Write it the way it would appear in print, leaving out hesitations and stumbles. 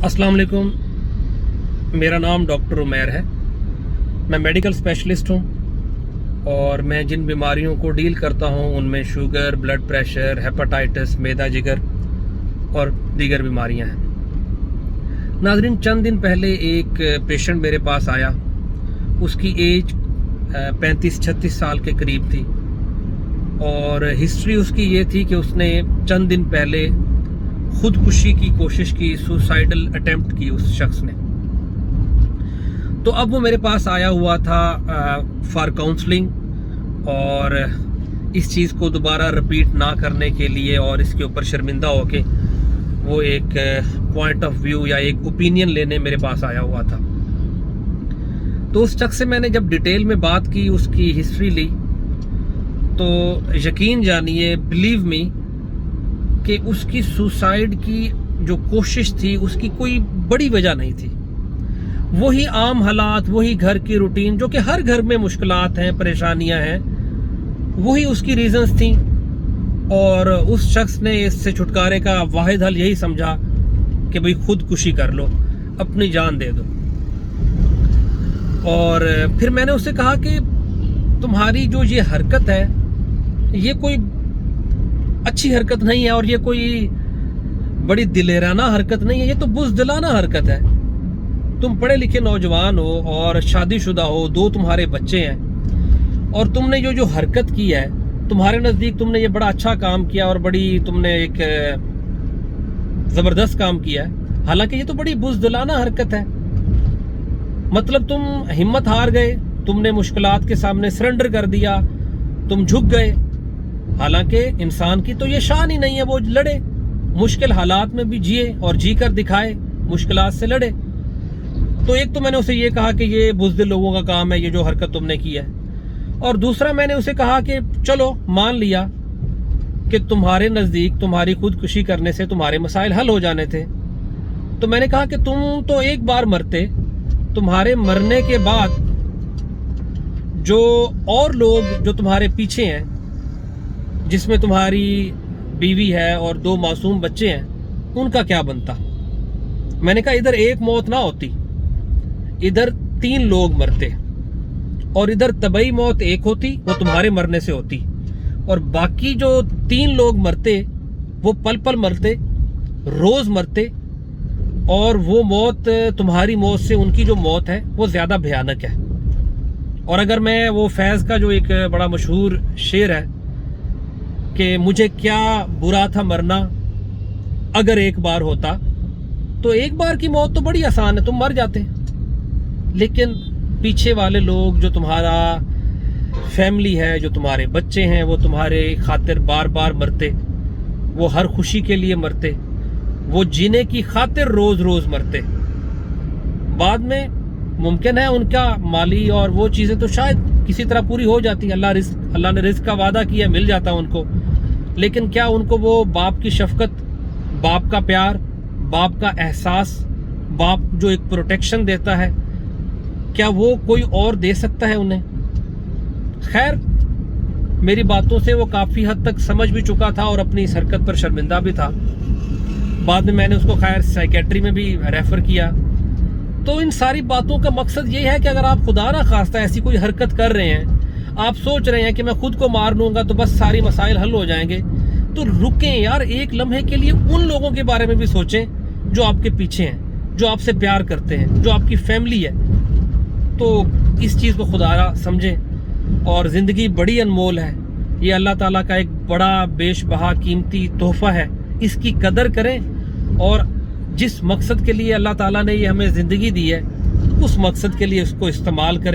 अस्सलाम वालेकुम। मेरा नाम डॉक्टर उमैर है। मैं मेडिकल स्पेशलिस्ट हूँ और मैं जिन बीमारियों को डील करता हूँ उनमें शुगर, ब्लड प्रेशर, हेपेटाइटिस, मैदा जिगर और दीगर बीमारियाँ हैं। नाज़रीन, चंद दिन पहले एक पेशेंट मेरे पास आया। उसकी एज 35-36 साल के करीब थी और हिस्ट्री उसकी ये थी कि उसने चंद दिन पहले खुदकुशी की कोशिश की, सुसाइडल अटेम्प्ट की उस शख्स ने। तो अब वो मेरे पास आया हुआ था फॉर काउंसलिंग और इस चीज़ को दोबारा रिपीट ना करने के लिए और इसके ऊपर शर्मिंदा होके वो एक पॉइंट ऑफ व्यू या एक ओपिनियन लेने मेरे पास आया हुआ था। तो उस शख्स से मैंने जब डिटेल में बात की, उसकी हिस्ट्री ली, तो यकीन जानिए, बिलीव मी, कि उसकी सुसाइड की जो कोशिश थी उसकी कोई बड़ी वजह नहीं थी। वही आम हालात, वही घर की रूटीन, जो कि हर घर में मुश्किलात हैं, परेशानियां हैं, वही उसकी रीजंस थी। और उस शख्स ने इससे छुटकारे का वाहिद हल यही समझा कि भाई खुदकुशी कर लो, अपनी जान दे दो। और फिर मैंने उससे कहा कि तुम्हारी जो ये हरकत है, ये कोई अच्छी हरकत नहीं है और ये कोई बड़ी दिलेराना हरकत नहीं है, ये तो बुज़दिलाना हरकत है। तुम पढ़े लिखे नौजवान हो और शादीशुदा हो, 2 तुम्हारे बच्चे हैं, और तुमने जो हरकत की है, तुम्हारे नज़दीक तुमने ये बड़ा अच्छा काम किया और बड़ी तुमने एक ज़बरदस्त काम किया है। हालांकि ये तो बड़ी बुज़दिलाना हरकत है। मतलब तुम हिम्मत हार गए, तुमने मुश्किलात के सामने सरेंडर कर दिया, तुम झुक गए। हालांकि इंसान की तो ये शान ही नहीं है वो लड़े, मुश्किल हालात में भी जिए और जी कर दिखाए, मुश्किलात से लड़े। तो एक तो मैंने उसे ये कहा कि ये बुज़दिल लोगों का काम है, ये जो हरकत तुमने की है। और दूसरा मैंने उसे कहा कि चलो मान लिया कि तुम्हारे नज़दीक तुम्हारी खुदकुशी करने से तुम्हारे मसाइल हल हो जाने थे। तो मैंने कहा कि तुम तो एक बार मरते, तुम्हारे मरने के बाद जो और लोग जो तुम्हारे पीछे हैं, जिसमें तुम्हारी बीवी है और 2 मासूम बच्चे हैं, उनका क्या बनता। मैंने कहा इधर एक मौत ना होती, इधर 3 लोग मरते, और इधर तबई मौत एक होती, वो तुम्हारे मरने से होती, और बाकी जो 3 लोग मरते वो पल पल मरते, रोज मरते, और वो मौत तुम्हारी मौत से उनकी जो मौत है वो ज्यादा भयानक है। और अगर मैं वो फैज़ का जो एक बड़ा मशहूर शेर है कि मुझे क्या बुरा था मरना अगर एक बार होता, तो एक बार की मौत तो बड़ी आसान है, तुम मर जाते। लेकिन पीछे वाले लोग, जो तुम्हारा फैमिली है, जो तुम्हारे बच्चे हैं, वो तुम्हारे खातिर बार बार मरते, वो हर खुशी के लिए मरते, वो जीने की खातिर रोज रोज मरते। बाद में मुमकिन है उनका माली और वो चीज़ें तो शायद किसी तरह पूरी हो जाती, अल्लाह ने रिस्क का वादा किया, मिल जाता उनको। लेकिन क्या उनको वो बाप की शफकत, बाप का प्यार, बाप का एहसास, बाप जो एक प्रोटेक्शन देता है, क्या वो कोई और दे सकता है उन्हें? खैर, मेरी बातों से वो काफ़ी हद तक समझ भी चुका था और अपनी इस हरकत पर शर्मिंदा भी था। बाद में मैंने उसको खैर साइकेट्री में भी रेफ़र किया। तो इन सारी बातों का मकसद ये है कि अगर आप खुदा ना खास्ता ऐसी कोई हरकत कर रहे हैं, आप सोच रहे हैं कि मैं खुद को मार लूंगा तो बस सारी मसाइल हल हो जाएंगे, तो रुकें यार, एक लम्हे के लिए उन लोगों के बारे में भी सोचें जो आपके पीछे हैं, जो आपसे प्यार करते हैं, जो आपकी फैमिली है। तो इस चीज़ को खुदारा समझें। और ज़िंदगी बड़ी अनमोल है, ये अल्लाह ताला का एक बड़ा बेशबहा कीमती तोहफा है, इसकी कदर करें और जिस मकसद के लिए अल्लाह ताला ने ये हमें ज़िंदगी दी है, उस मकसद के लिए उसको इस्तेमाल करें।